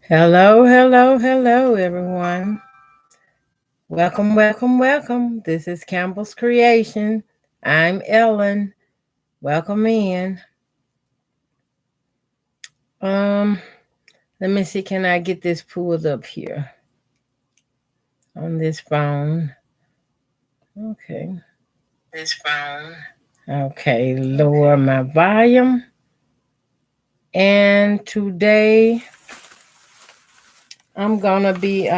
Hello, hello, hello, everyone. Welcome, welcome, welcome. This is Campbell's Creation. I'm Ellen. Welcome in. Um, Let me see, can I get this pulled up here on this phone? Okay. This phone. Okay, lower my volume. And today I'm gonna be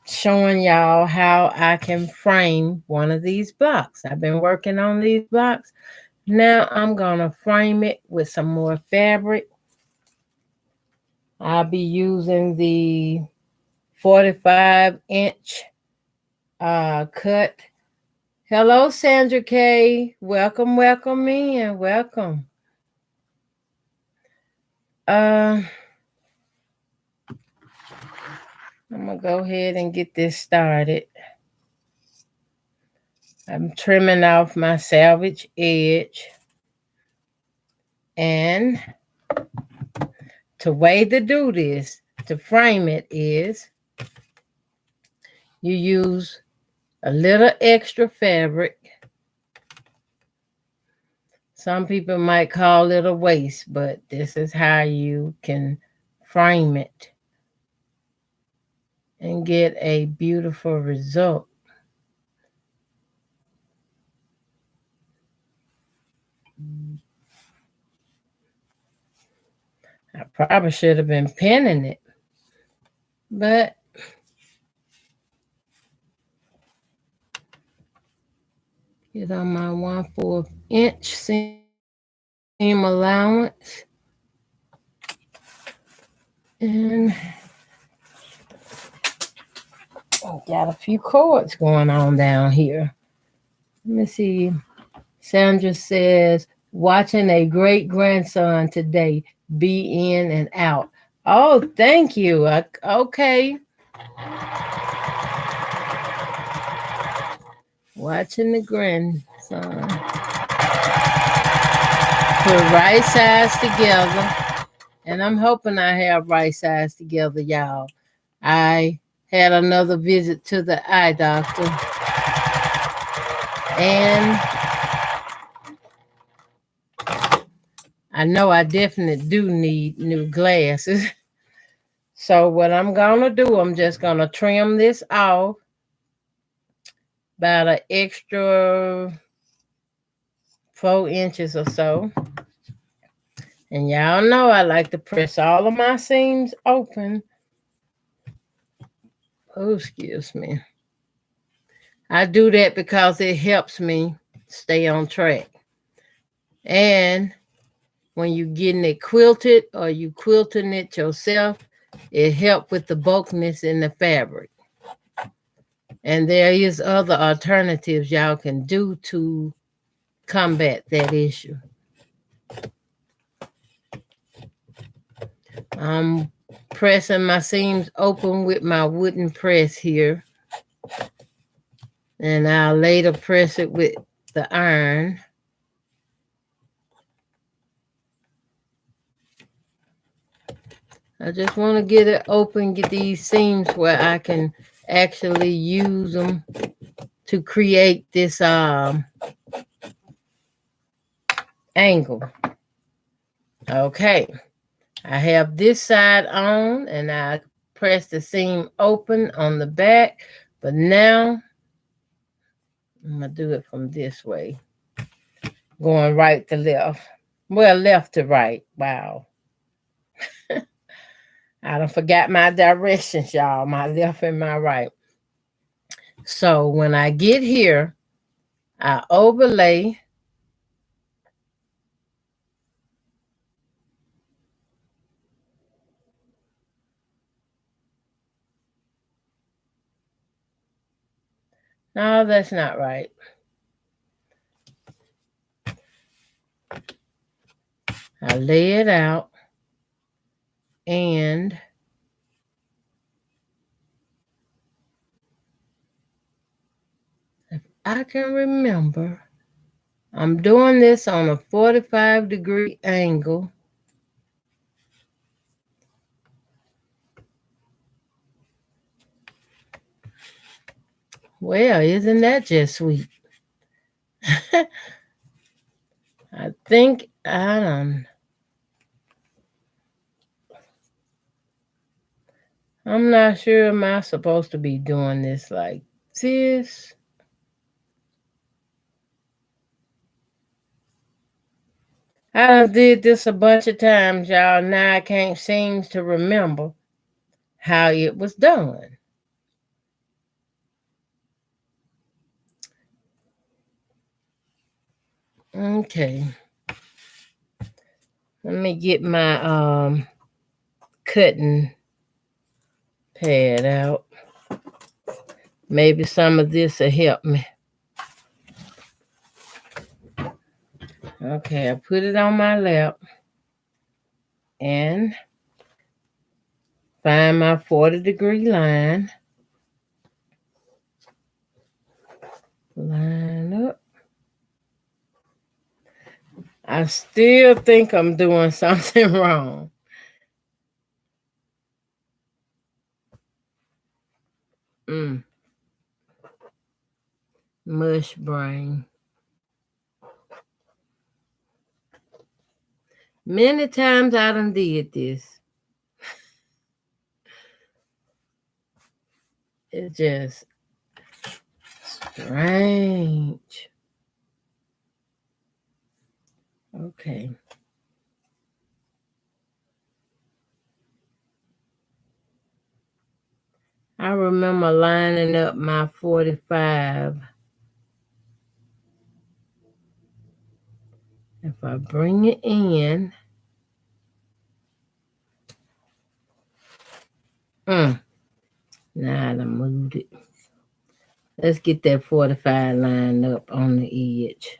showing y'all how I can frame one of these blocks. I've been working on these blocks. Now I'm gonna frame it with some more fabric. I'll be using the 45-inch cut. Hello, Sandra K. Welcome, welcome in. Welcome. Uh, I'm gonna go ahead and get this started. I'm trimming off my salvage edge. And the way to do this, to frame it, is you use a little extra fabric. Some people might call it a waste, but this is how you can frame it and get a beautiful result. I probably should have been pinning it, but get on my 1/4 inch seam allowance. And got a few cords going on down here. Let me see. Sandra says, watching a great grandson today, be in and out. Oh, thank you. Okay. Watching the grandson. Put right sides together. And I'm hoping I have right sides together, y'all. I had another visit to the eye doctor. And I know I definitely do need new glasses. So what I'm going to do, I'm just going to trim this off about an extra 4 inches or so. And y'all know I like to press all of my seams open. Oh, excuse me. I do that because it helps me stay on track. And when you're getting it quilted or you quilting it yourself, it helps with the bulkiness in the fabric. And there is other alternatives y'all can do to combat that issue. I'm pressing my seams open with my wooden press here. And I'll later press it with the iron. I just want to get it open, get these seams where I can actually use them to create this angle. Okay, I have this side on and I press the seam open on the back, but now I'm gonna do it from this way, going right to left. Well, left to right. Wow. I done forgot my directions, y'all, my left and my right. So when I get here, I overlay. No, that's not right. I lay it out and if I can remember, I'm doing this on a 45-degree angle. Well, isn't that just sweet? I think I don't. I'm not sure. Am I supposed to be doing this like this? I done did this a bunch of times, y'all. Now I can't seem to remember how it was done. Okay, let me get my cutting pad out. Maybe some of this will help me. Okay, I put it on my lap and find my 40-degree line. Line up. I still think I'm doing something wrong. Mush brain. Many times I done did this. It's just strange. Okay. I remember lining up my 45. If I bring it in, now I done moved it. Let's get that 45 lined up on the edge.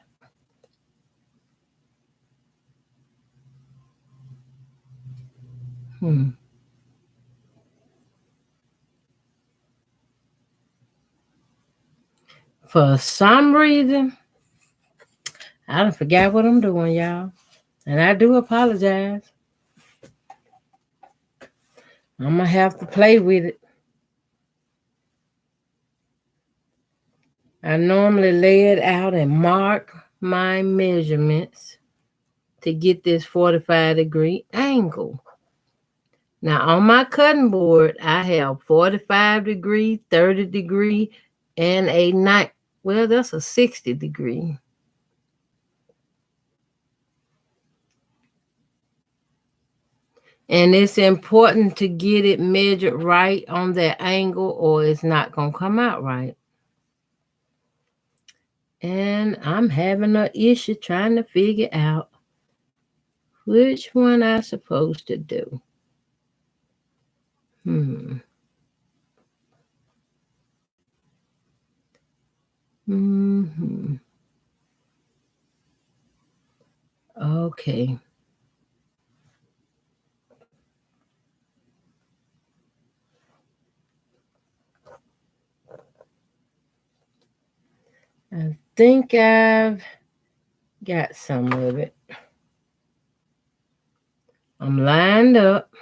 For some reason, I done forgot what I'm doing, y'all. And I do apologize. I'm going to have to play with it. I normally lay it out and mark my measurements to get this 45-degree angle. Now, on my cutting board, I have 45-degree, 30-degree, and that's a 60-degree. And it's important to get it measured right on that angle or it's not going to come out right. And I'm having an issue trying to figure out which one I'm supposed to do. Okay. I think I've got some of it. I'm lined up.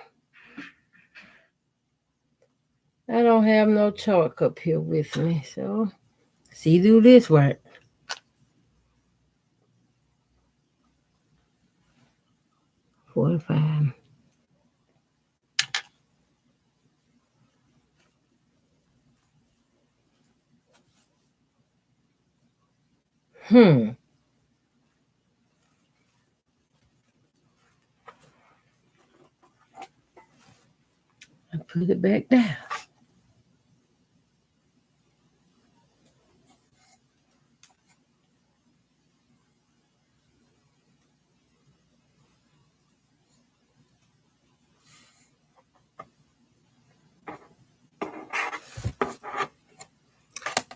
I don't have no chalk up here with me, so see do this work. $45. I put it back down.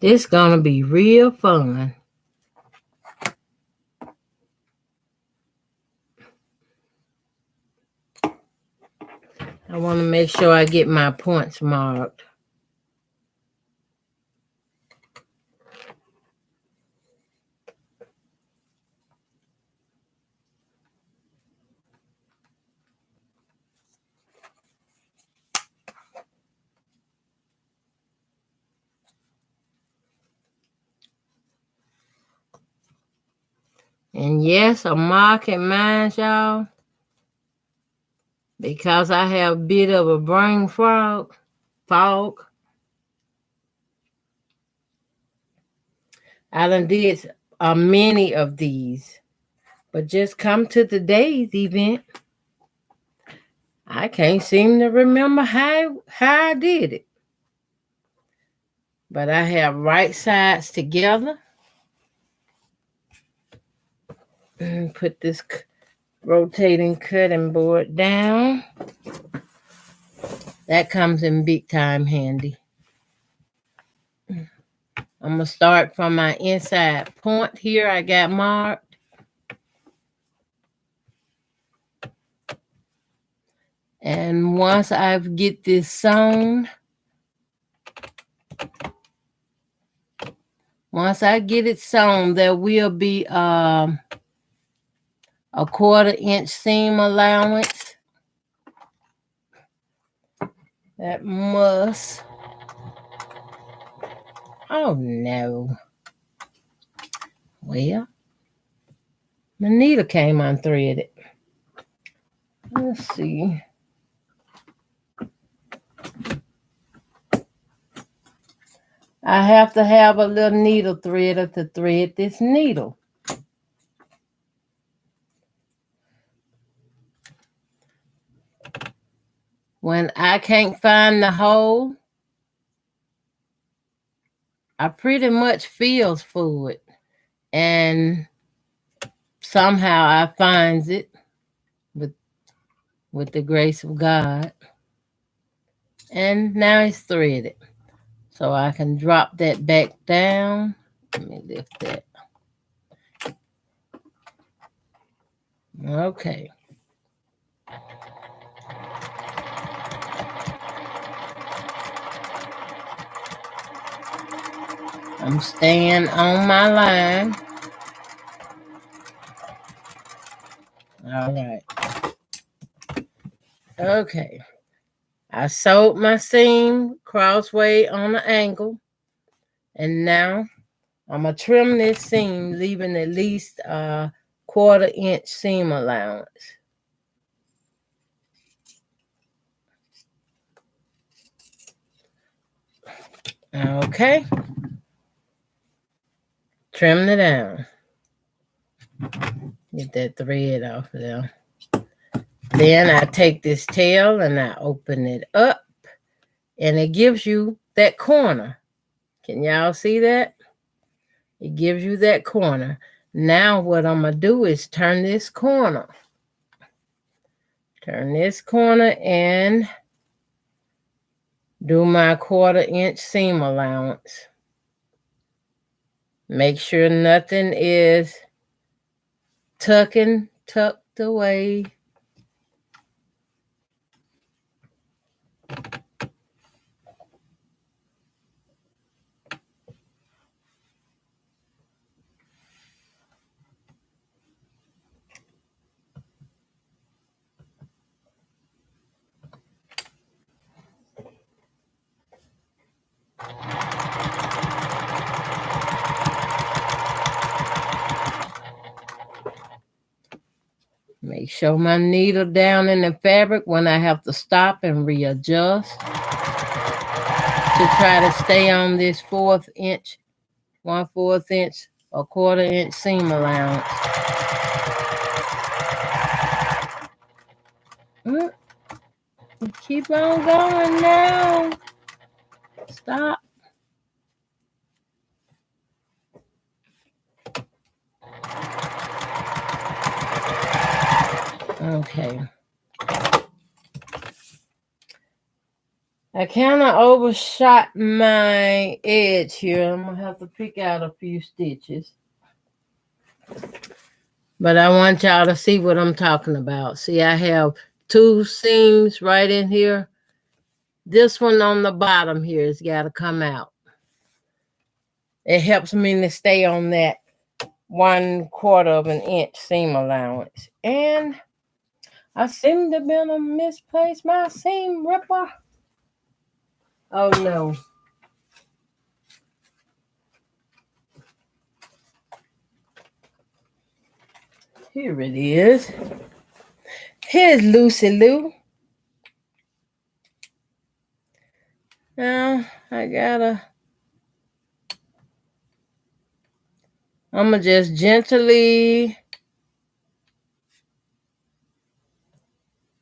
This gonna be real fun. I want to make sure I get my points marked. And yes, I'm marking mine, y'all, because I have a bit of a brain fog. I done did many of these, but just come to today's event, I can't seem to remember how I did it. But I have right sides together. And put this rotating cutting board down. That comes in big time handy. I'm going to start from my inside point here. I got marked. And once I get this sewn, once I get it sewn, there will be a 1/4 inch seam allowance. That must. Oh no. Well, my needle came unthreaded. Let's see. I have to have a little needle threader to thread this needle. When I can't find the hole, I pretty much feels for it. And somehow I finds it with the grace of God. And now it's threaded. So I can drop that back down. Let me lift that. Okay. I'm staying on my line. All right. Okay. I sewed my seam crossway on the angle. And now I'm going to trim this seam, leaving at least a 1/4 inch seam allowance. Okay. Trim it down. Get that thread off there. Then I take this tail and I open it up. And it gives you that corner. Can y'all see that? It gives you that corner. Now what I'm going to do is turn this corner. Turn this corner and do my 1/4 inch seam allowance. Make sure nothing is tucked away. Make sure my needle down in the fabric when I have to stop and readjust to try to stay on this 1/4 inch, 1/4 inch, or 1/4 inch seam allowance. Keep on going now. Stop. Okay. I kind of overshot my edge here. I'm going to have to pick out a few stitches. But I want y'all to see what I'm talking about. See, I have 2 seams right in here. This one on the bottom here has got to come out. It helps me to stay on that 1/4 inch seam allowance. And I seem to be able to misplace my seam ripper. Oh no. Here it is. Here's Lucy Lou. Now I'm gonna just gently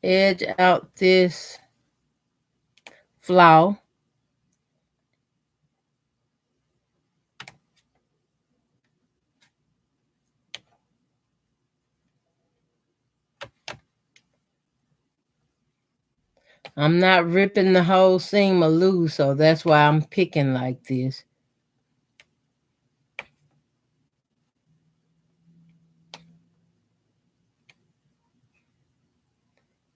edge out this flower. I'm not ripping the whole seam loose, so that's why I'm picking like this.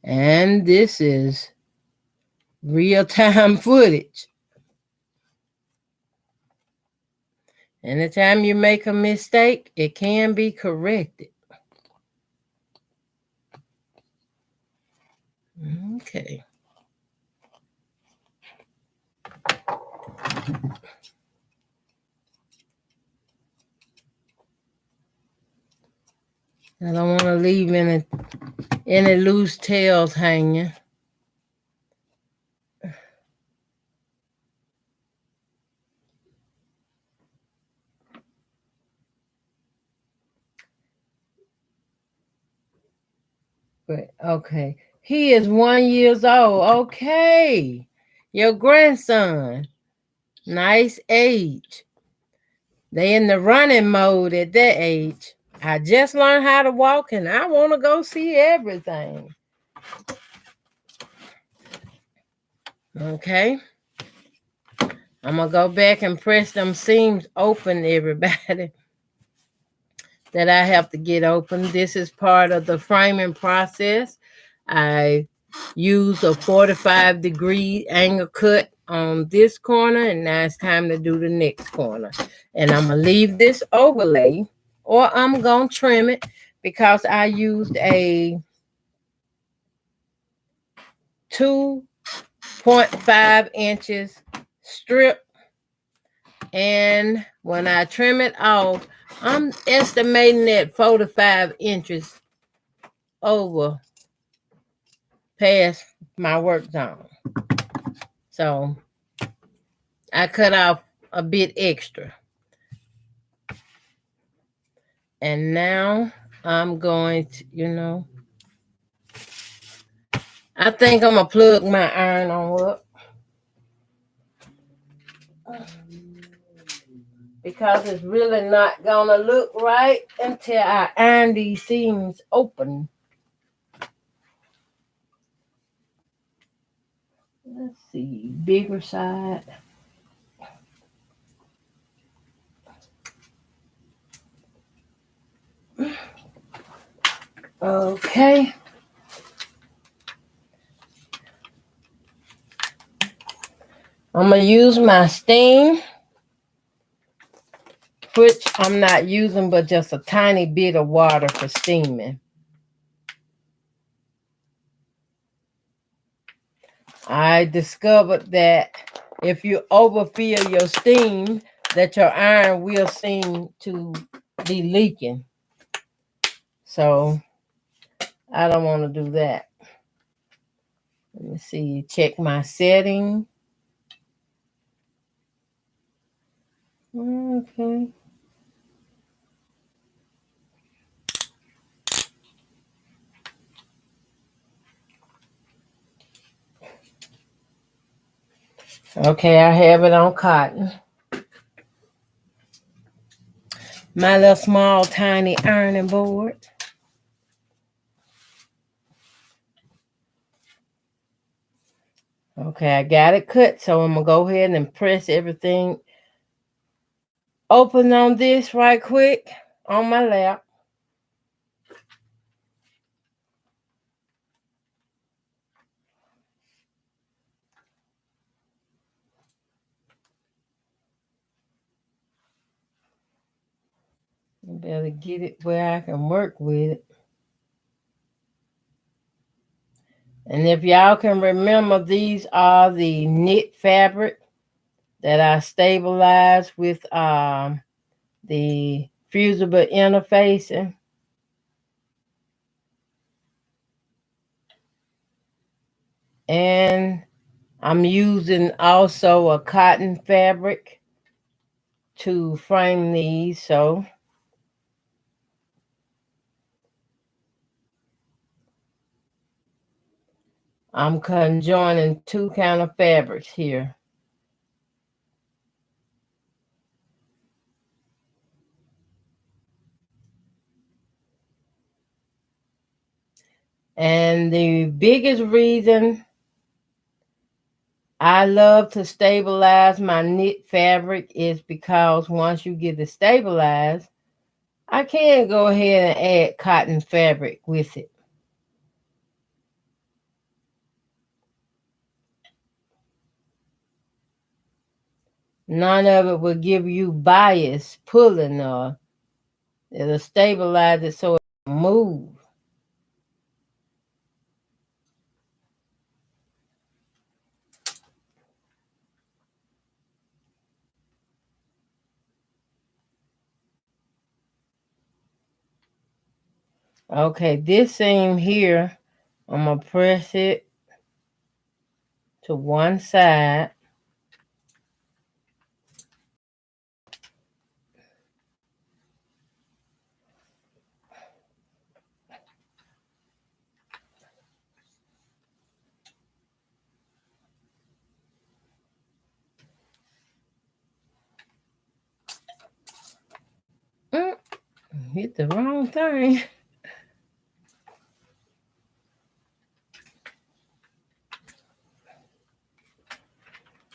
And this is real-time footage. Anytime you make a mistake, it can be corrected. Okay. I don't want to leave any loose tails hanging. But okay. He is 1 year old. Okay. Your grandson. Nice age. They in the running mode at that age. I just learned how to walk and I want to go see everything. Okay. I'm going to go back and press them seams open, everybody, that I have to get open. This is part of the framing process. I use a 45-degree angle cut on this corner, and now it's time to do the next corner. And I'm going to leave this overlay, or I'm going to trim it because I used a 2.5 inches strip. And when I trim it off, I'm estimating that 4 to 5 inches over past my work zone. So I cut off a bit extra. And now I'm going to, I think I'm going to plug my iron on up. Because it's really not going to look right until I iron these seams open. Let's see, bigger side. Okay. I'm going to use my steam, which I'm not using but just a tiny bit of water for steaming. I discovered that if you overfill your steam, that your iron will seem to be leaking. So I don't want to do that. Let me see, check my setting. Okay. Okay, I have it on cotton. My little small, tiny ironing board. Okay, I got it cut, so I'm going to go ahead and press everything open on this right quick on my lap. I better get it where I can work with it. And if y'all can remember, these are the knit fabric that I stabilized with the fusible interfacing. And I'm using also a cotton fabric to frame these. So I'm conjoining two kind of fabrics here. And the biggest reason I love to stabilize my knit fabric is because once you get it stabilized, I can go ahead and add cotton fabric with it. None of it will give you bias pulling, or it'll stabilize it so it will move. Okay, this seam here, I'm gonna press it to one side. Mm, hit the wrong thing.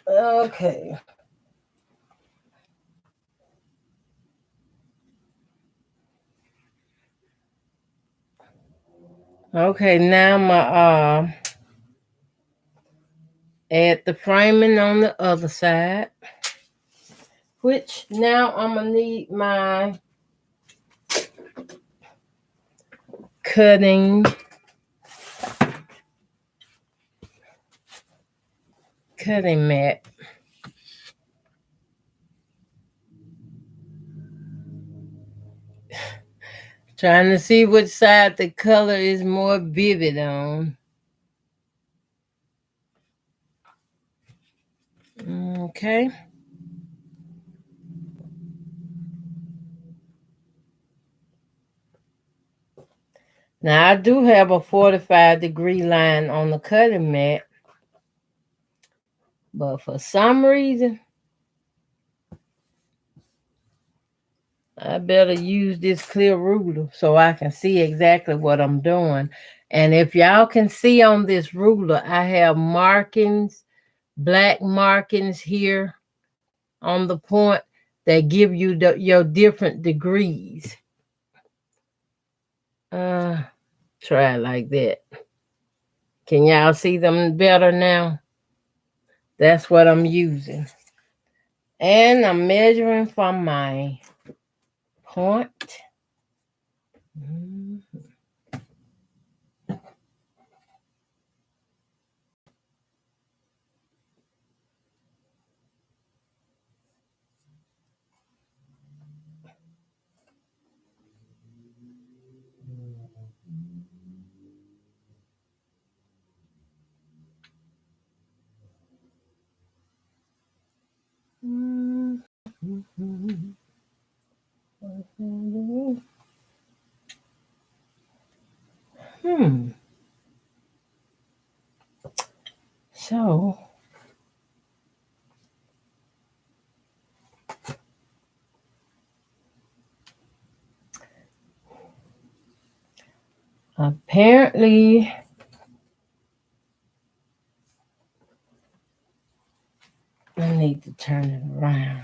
Okay. Okay, now my add the framing on the other side, which now I'm gonna need my cutting mat. Trying to see which side the color is more vivid on. Okay. Now I do have a 45-degree line on the cutting mat, but for some reason, I better use this clear ruler so I can see exactly what I'm doing. And if y'all can see on this ruler, I have markings, black markings here on the point that give you your different degrees. Try it like that. Can y'all see them better now? That's what I'm using. And I'm measuring from my point. Mm-hmm. So apparently I need to turn it around.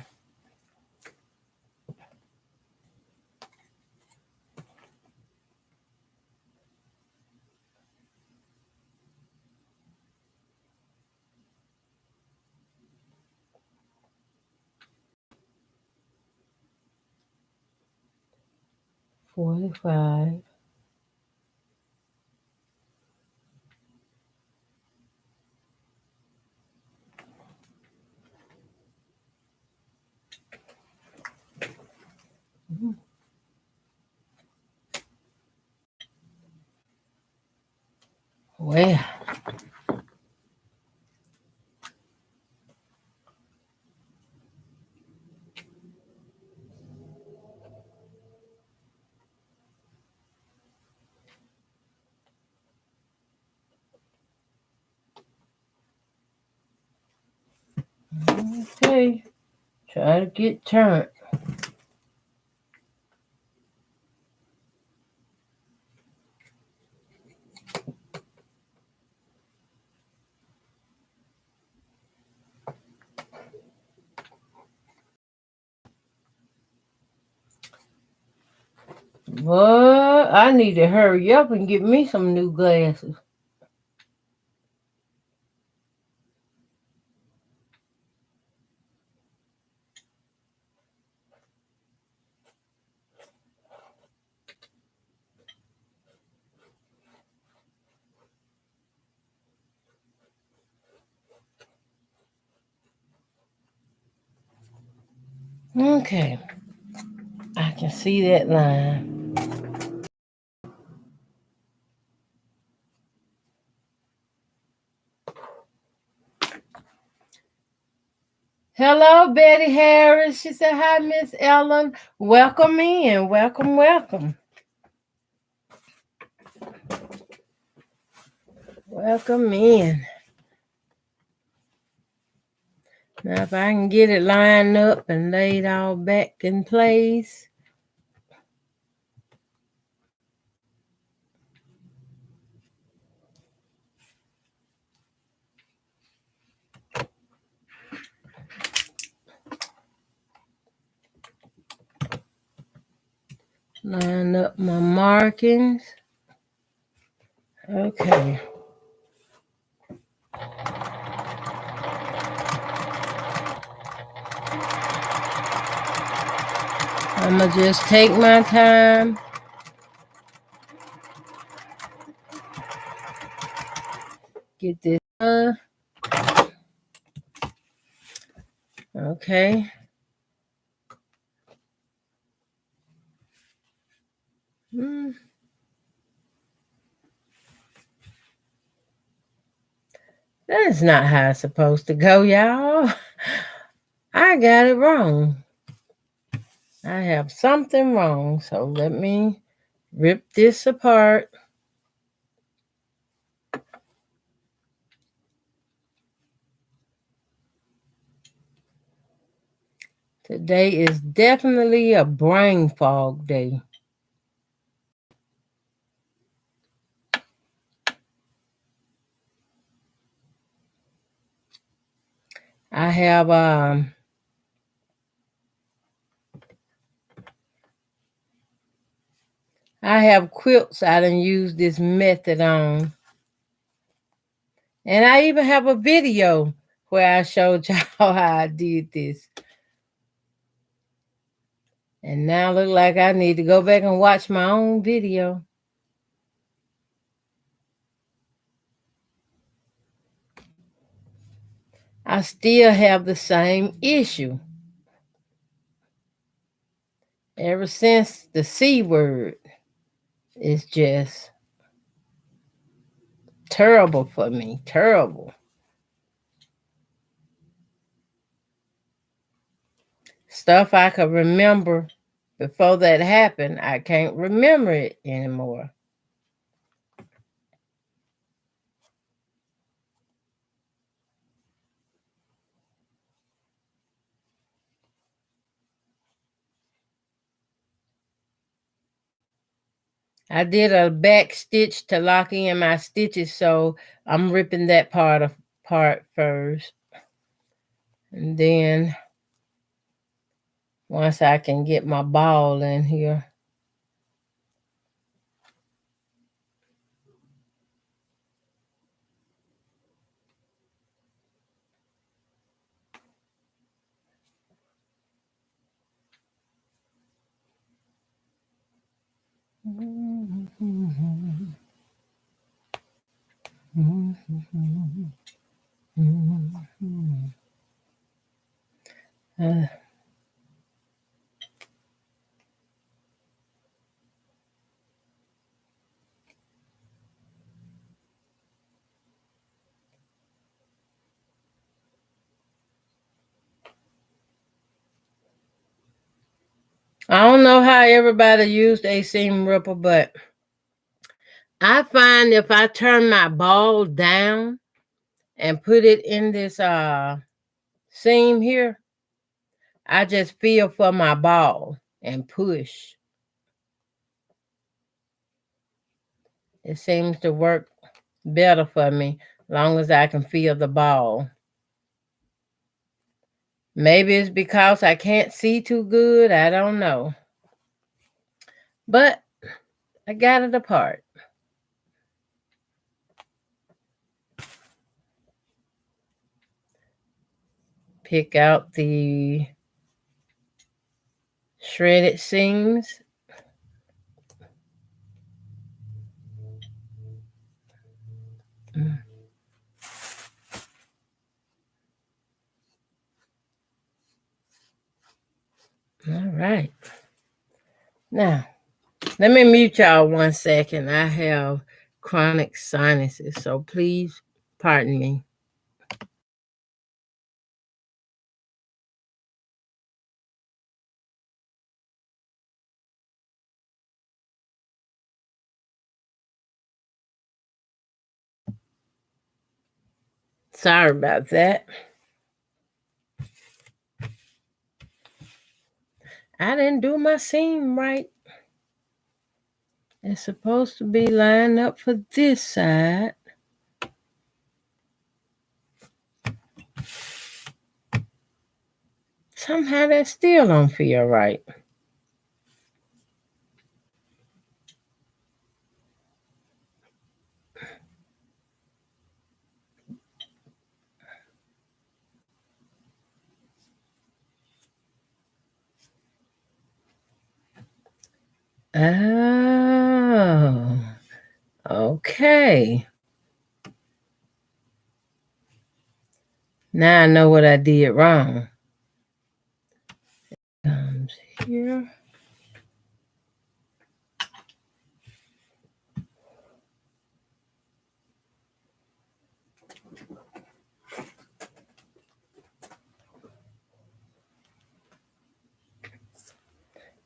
$45. Well, Okay, try to get turned. But I need to hurry up and get me some new glasses. Okay, I can see that line. Hello, Betty Harris. She said, hi, Miss Ellen. Welcome in. Welcome, welcome. Welcome in. Now, if I can get it lined up and laid all back in place. Line up my markings. Okay. I'm going to just take my time. Get this done. Okay. That's not how it's supposed to go, y'all. I got it wrong. I have something wrong. So let me rip this apart. Today is definitely a brain fog day. I have quilts I done used this method on. And I even have a video where I showed y'all how I did this. And now look like I need to go back and watch my own video. I still have the same issue. Ever since the C word, it's just terrible for me. Terrible. Stuff I could remember before that happened, I can't remember it anymore. I did a back stitch to lock in my stitches, so I'm ripping that part first. And then once I can get my ball in here. I don't know how everybody used a seam ripper, but I find if I turn my ball down and put it in this seam here, I just feel for my ball and push. It seems to work better for me long as I can feel the ball. Maybe it's because I can't see too good. I don't know. But I got it apart. Pick out the shredded seams. All right. Now, let me mute y'all 1 second. I have chronic sinuses, so please pardon me. Sorry about that. I didn't do my seam right. It's supposed to be lined up for this side. Somehow that still don't feel right. Oh, okay. Now I know what I did wrong. Comes here.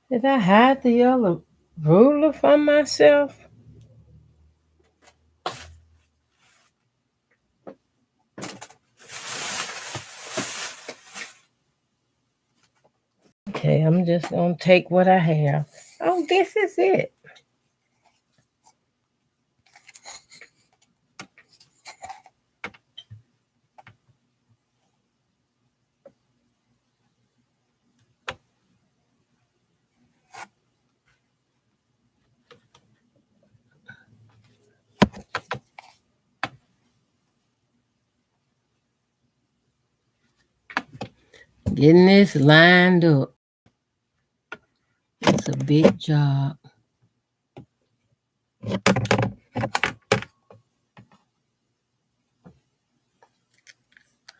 Did I hide the other ruler from myself? Okay, I'm just going to take what I have. Oh, this is it. Getting this lined up. It's a big job.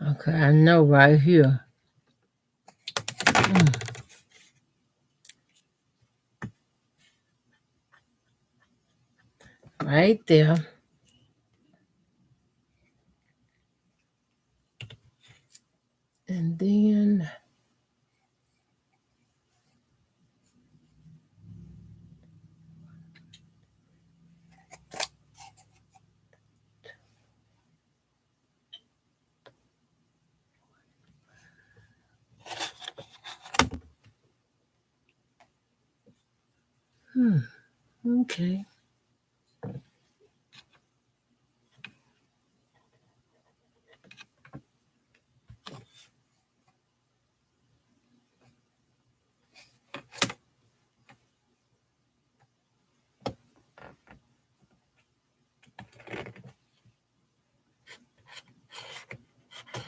Okay, I know right here. Right there. And then okay.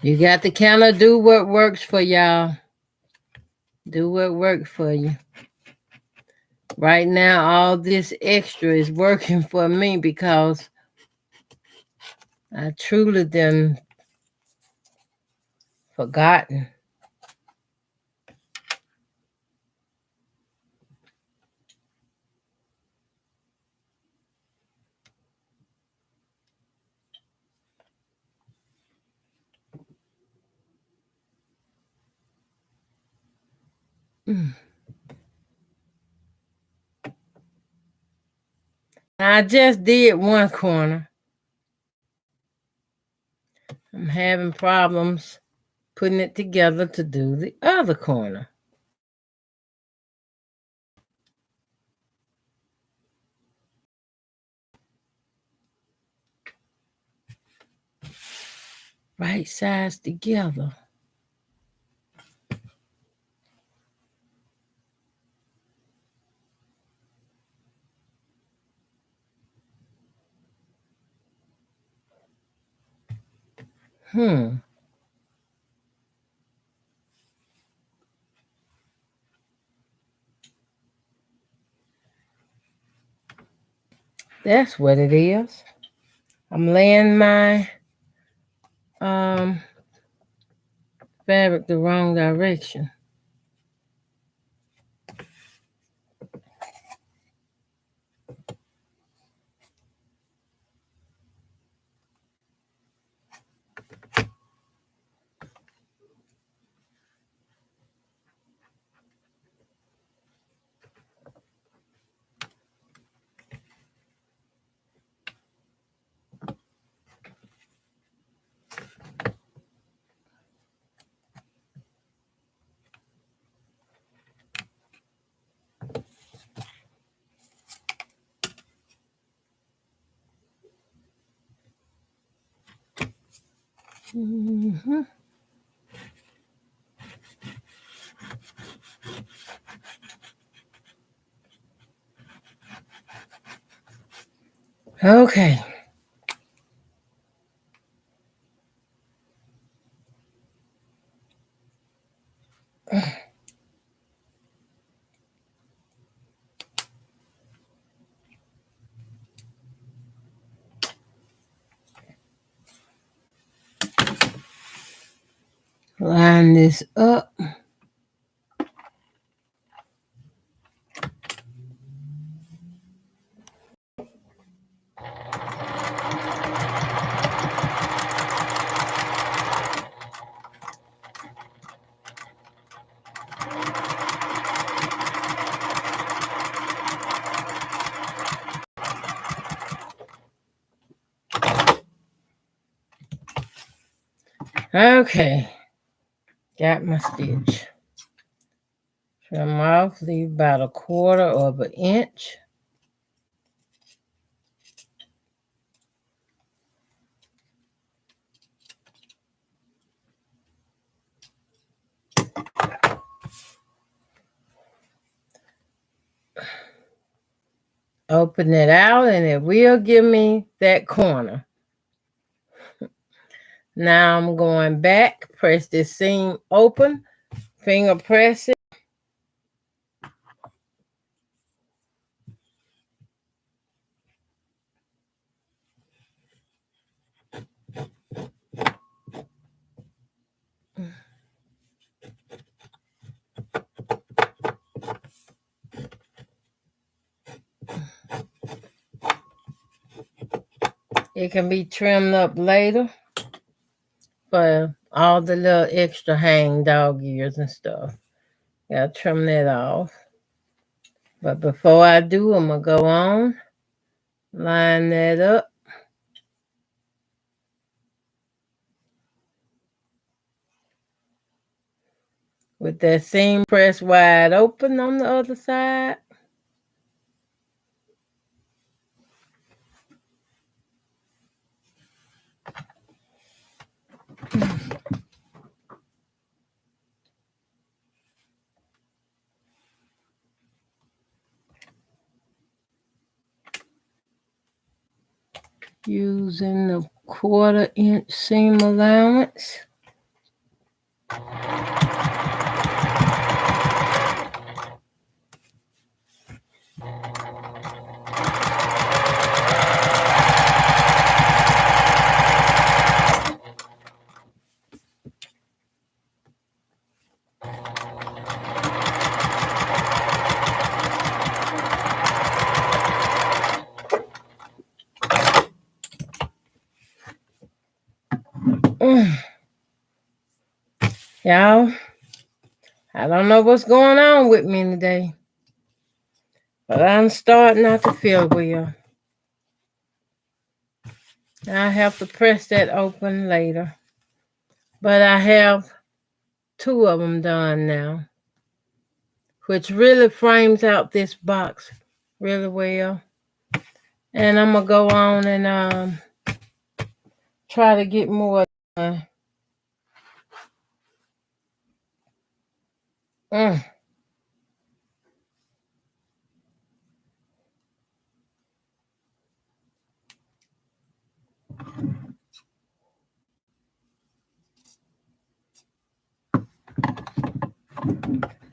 You got to kind of do what works for y'all. Do what works for you. Right now, all this extra is working for me because I truly done forgotten. I just did one corner. I'm having problems putting it together to do the other corner. Right sides together. That's what it is. I'm laying my fabric the wrong direction. Mm-hmm. Okay. Line this up. Okay. Got my stitch. Trim off, leave about 1/4 of an inch. Open it out and it will give me that corner. Now I'm going back, press this seam open, finger press it. It can be trimmed up later for all the little extra hang dog ears and stuff. Gotta trim that off. But before I do, I'm gonna go on, line that up. With that seam pressed wide open on the other side. Using the 1/4 inch seam allowance. Y'all, I don't know what's going on with me today, but I'm starting not to feel well. I have to press that open later, but I have 2 of them done now, which really frames out this box really well. And I'm gonna go on and try to get more done.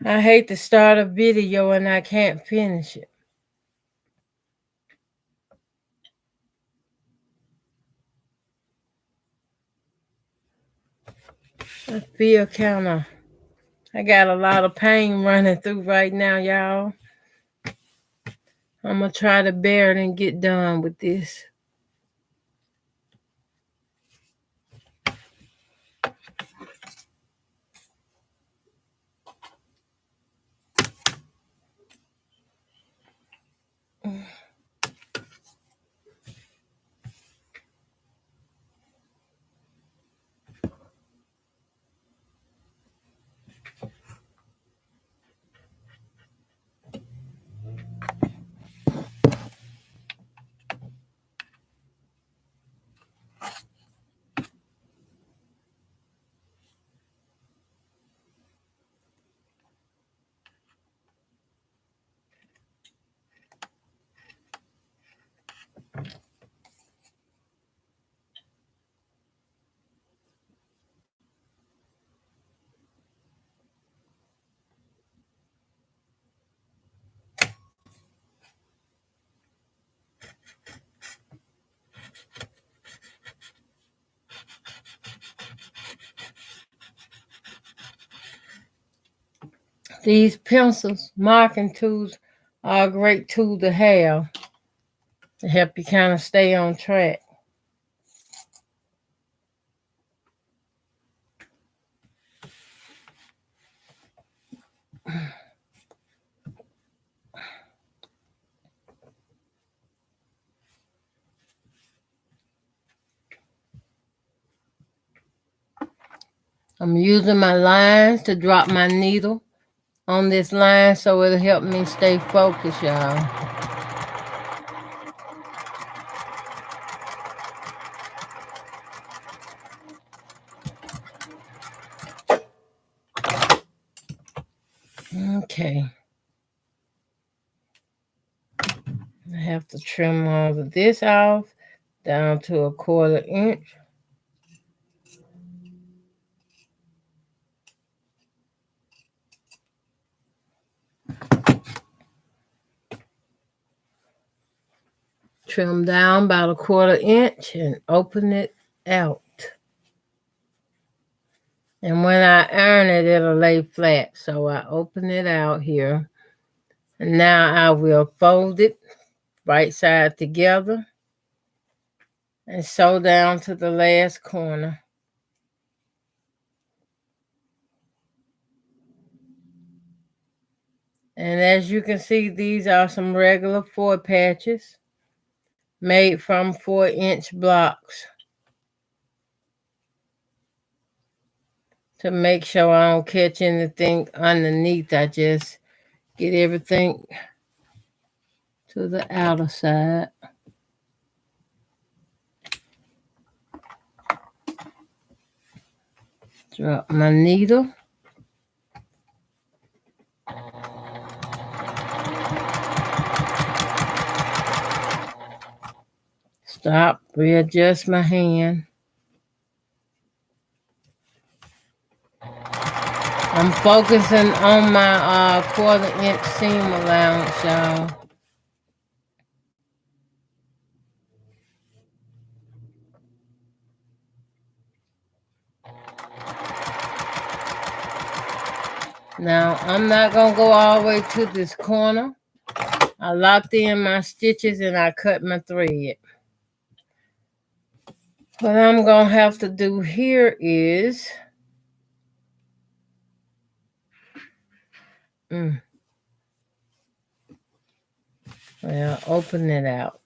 I hate to start a video and I can't finish it. I feel I got a lot of pain running through right now, y'all. I'm gonna try to bear it and get done with this. These pencils, marking tools, are a great tool to have to help you kind of stay on track. I'm using my lines to drop my needle on this line so it'll help me stay focused, y'all. Okay. I have to trim all of this off down to a 1/4 inch. Trim down about a 1/4 inch and open it out. And when I iron it, it'll lay flat. So I open it out here. And now I will fold it right side together and sew down to the last corner. And as you can see, these are some regular 4 patches made from 4-inch blocks. To make sure I don't catch anything underneath, I just get everything to the outer side. Drop my needle. Stop, readjust my hand. I'm focusing on my 1/4 inch seam allowance, y'all. Now, I'm not going to go all the way to this corner. I locked in my stitches and I cut my thread. What I'm going to have to do here is open it out.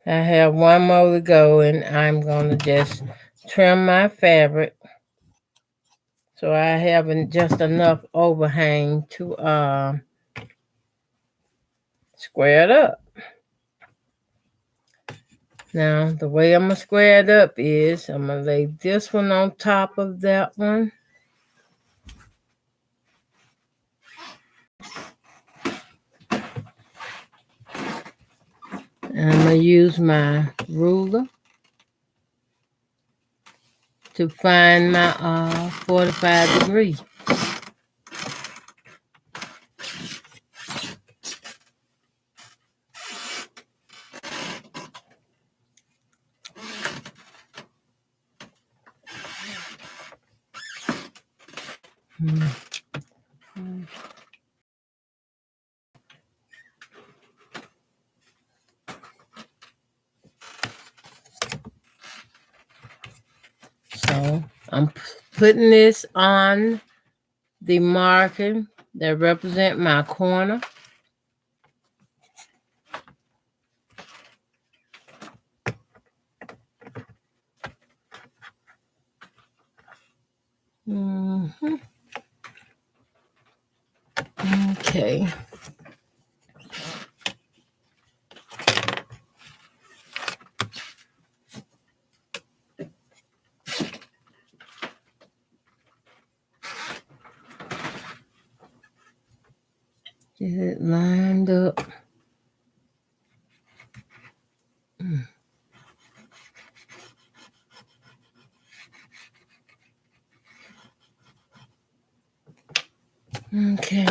I have one more to go, and I'm going to just trim my fabric so I have just enough overhang to square it up. Now, the way I'm going to square it up is I'm going to lay this one on top of that one. And I'm going to use my ruler to find my 45 degree. So I'm putting this on the marking that represent my corner. Okay. Get it lined up. Okay.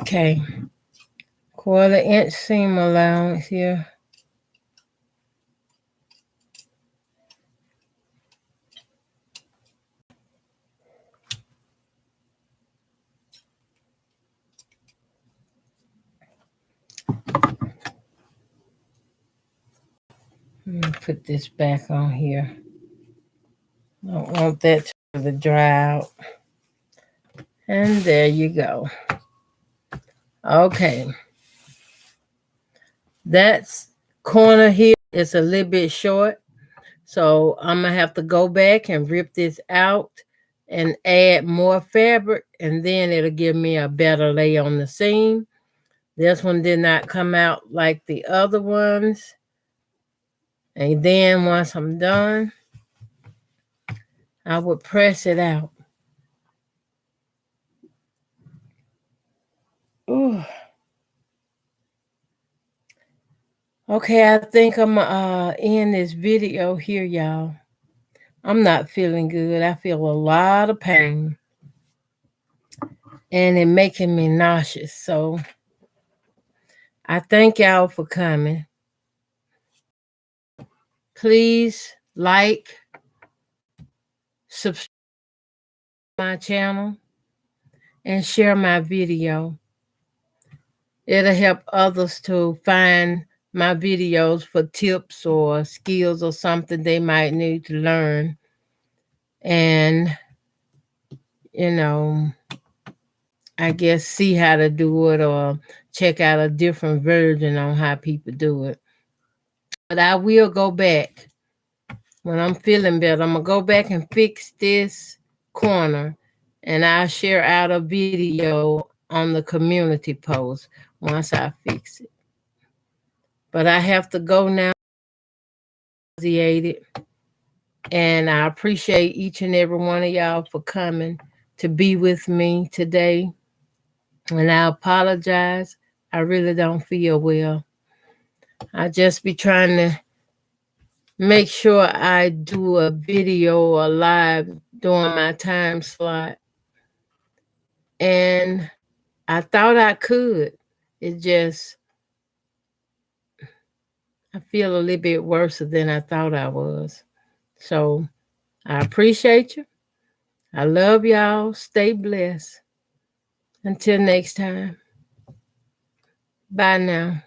Okay. 1/4 inch seam allowance here. Put this back on here. I don't want that to dry out. And there you go. Okay. That's corner here is a little bit short. So I'm going to have to go back and rip this out and add more fabric. And then it'll give me a better lay on the seam. This one did not come out like the other ones. And then once I'm done, I would press it out. Ooh. Okay, I think I'm end this video here, y'all. I'm not feeling good. I feel a lot of pain. And it making me nauseous. So I thank y'all for coming. Please like, subscribe to my channel, and share my video. It'll help others to find my videos for tips or skills or something they might need to learn. And, I guess see how to do it or check out a different version on how people do it. But I will go back when I'm feeling better. I'm going to go back and fix this corner, and I'll share out a video on the community post once I fix it. But I have to go now. And I appreciate each and every one of y'all for coming to be with me today. And I apologize. I really don't feel well. I just be trying to make sure I do a video or live during my time slot. And I thought I could. It just, I feel a little bit worse than I thought I was. So I appreciate you. I love y'all. Stay blessed. Until next time. Bye now.